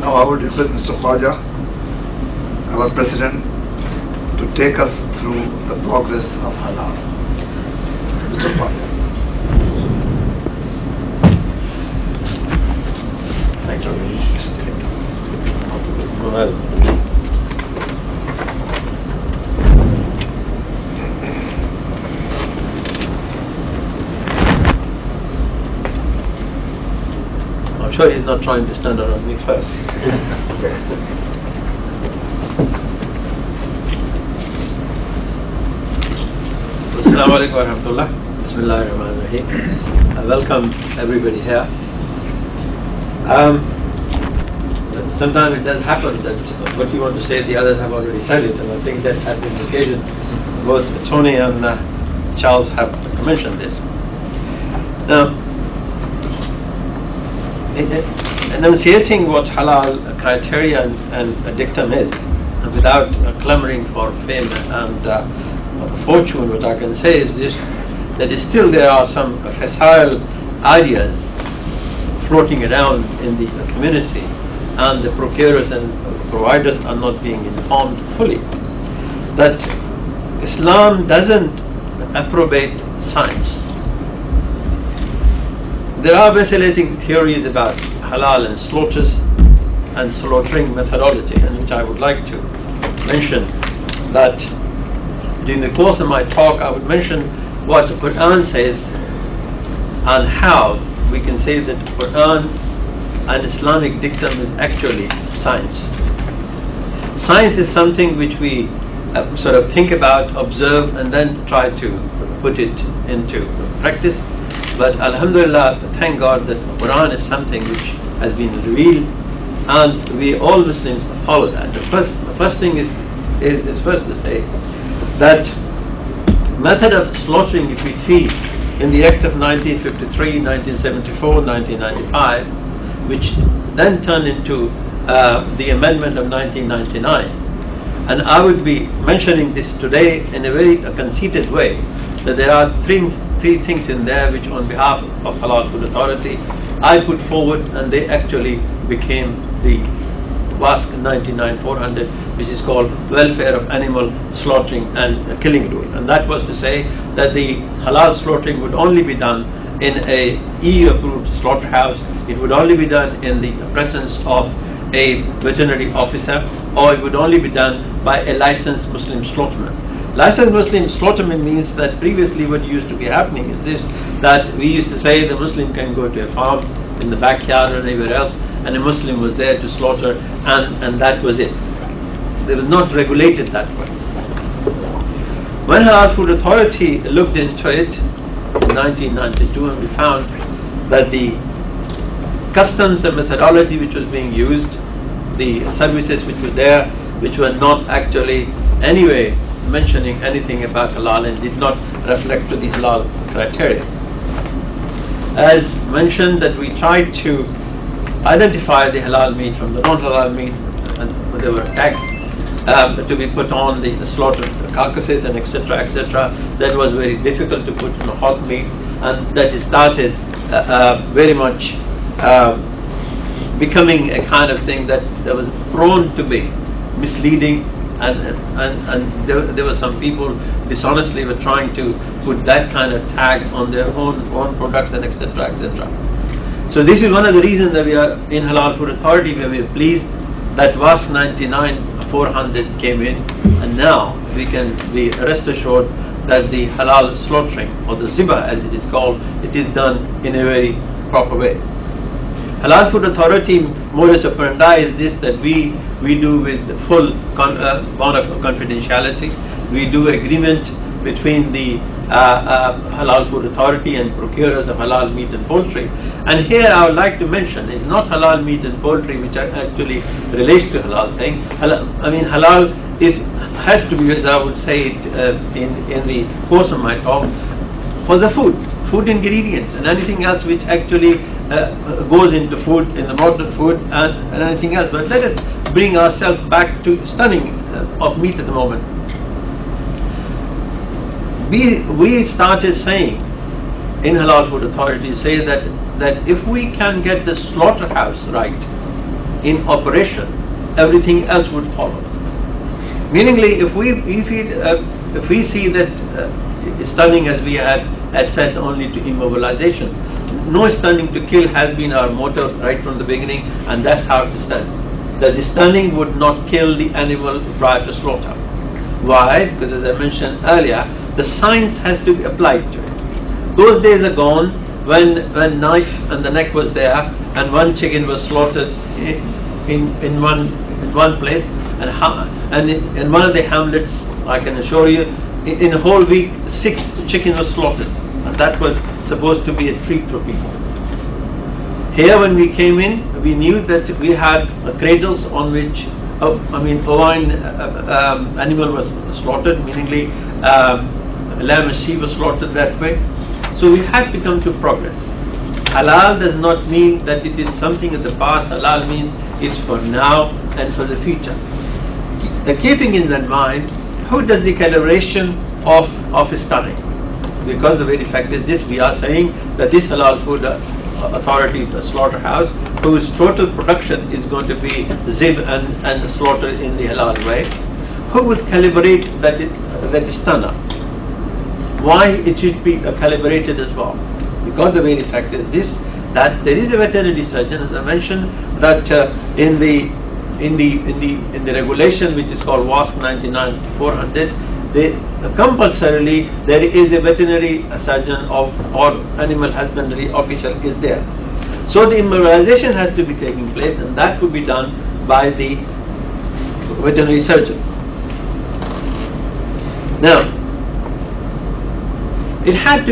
Now I would request Mr. Khwaja, our President, to take us through the progress of halal. Mr. Khwaja. Thank you. I'm sure he's not trying to stand around me first. Assalamu alaikum wa rahmatullah. Bismillahir Rahmanir Rahim. Welcome everybody here. Sometimes it does happen that what you want to say, the others have already said it, and I think that at this occasion, both Tony and Charles have mentioned this. Now, enunciating what halal criteria and a dictum is, without clamoring for fame and fortune, what I can say is this: that still there are some facile ideas floating around in the community, and the procurers and providers are not being informed fully that Islam doesn't approbate science. There are vacillating theories about halal and slaughters and slaughtering methodology, and which I would like to mention that during the course of my talk I would mention what the Quran says and how we can say that the Quran and Islamic dictum is actually science. Science is something which we sort of think about, observe, and then try to put it into practice. But Alhamdulillah, thank God that the Quran is something which has been revealed, and we all Muslims follow that. The first thing is first to say that method of slaughtering, if we see in the Act of 1953, 1974, 1995, which then turned into the amendment of 1999. And I would be mentioning this today in a very conceited way, that there are three things in there which on behalf of Halal Food Authority I put forward, and they actually became the WASC 99-400, which is called Welfare of Animal Slaughtering and Killing Rule. And that was to say that the halal slaughtering would only be done in a EU-approved slaughterhouse. It would only be done in the presence of a veterinary officer, or it would only be done by a licensed Muslim slaughterman. Licensed Muslim slaughterman means that previously what used to be happening is this, that we used to say the Muslim can go to a farm in the backyard or anywhere else, and a Muslim was there to slaughter, and that was it. It was not regulated that way. When Halal Food Authority looked into it in 1992, and we found that the customs and methodology which was being used, the services which were there, which were not actually anyway mentioning anything about halal and did not reflect to the halal criteria. As mentioned, that we tried to identify the halal meat from the non-halal meat, and there were tags to be put on the slaughtered carcasses and etc. That was very difficult to put on hot meat, and that started very much becoming a kind of thing that was prone to be misleading, and there were some people dishonestly were trying to put that kind of tag on their own products and etc. So this is one of the reasons that we are in Halal Food Authority, where we are pleased that WASC 99-400 came in, and now we can be rest assured that the halal slaughtering, or the zibah as it is called, it is done in a very proper way. Halal Food Authority modus operandi is this, that we do with full bond of confidentiality. We do agreement between the Halal Food Authority and procurers of halal meat and poultry. And here I would like to mention, it's not halal meat and poultry which actually relates to halal thing. Halal has to be, as I would say it in the course of my talk, for the food ingredients and anything else which actually goes into food, in the modern food, and anything else. But let us bring ourselves back to stunning of meat at the moment. We started saying in Halal Food Authority, say that if we can get the slaughterhouse right, in operation, everything else would follow. Meaningly, if we see that stunning, as we had said, only to immobilization, no stunning to kill has been our motto right from the beginning, and that's how it stands. That the stunning would not kill the animal prior to slaughter. Why? Because, as I mentioned earlier, the science has to be applied to it. Those days are gone when knife and the neck was there, and one chicken was slaughtered in one place, and in one of the hamlets, I can assure you, in a whole week, 6 chickens were slaughtered, and that was supposed to be a treat for people. Here, when we came in, we knew that we had cradles on which, bovine animal was slaughtered, meaningly lamb and sheep was slaughtered that way. So we have to come to progress. Halal does not mean that it is something in the past. Halal means it's for now and for the future. Keeping in that mind, who does the calibration of stunning? Because the very fact is this: we are saying that this Halal Food Authority, the slaughterhouse, whose total production is going to be zib and slaughtered in the halal way, who would calibrate that stunner? Why it should be calibrated as well? Because the very fact is this: that there is a veterinary surgeon, as I mentioned, that in the regulation which is called WASC 99-400, compulsorily there is a veterinary surgeon or animal husbandry official is there. So the immobilization has to be taking place, and that could be done by the veterinary surgeon. Now, it had to